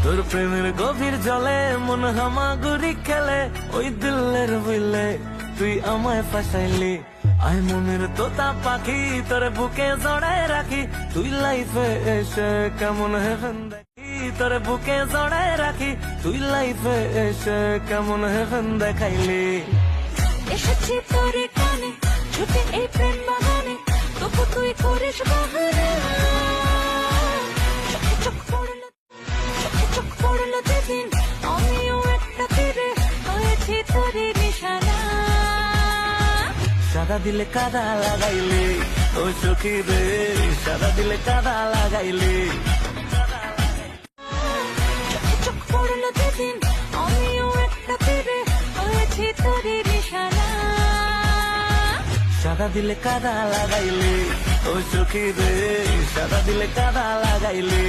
তোর প্রেমের গভীর জলে মন হামাগুড়ি খেলে, ওই দিলের বইলে তুই আমায় ফাঁসাইলি। আয় মনের তোতা পাখি তোর বুকে জড়ায় রাখি, তুই লাইফে এসে কেমন হেভেন দেখি। তোর বুকে জড়ায় রাখি, তুই লাইফে এসে কেমন হেভেন দেখাইলি। এসেছি তোর কানে ছুটে এই প্রেম বাগানে, তবু তুই করিস বাহানা। চোখ পড়লো যেদিন, আমিও একটা তীরে হয়েছি তোরই নিশানা। সাদা দিলে কাদা লাগাইলি, ও সখী রে সাদা দিলে কাদা লাগাইলি। চোখ পড়লো যেদিন, আমিও একটা তীরে হয়েছি তোরই নিশানা। সাদা দিলে কাদা লাগাইলি, ও সখী রে সাদা দিলে কাদা লাগাইলি।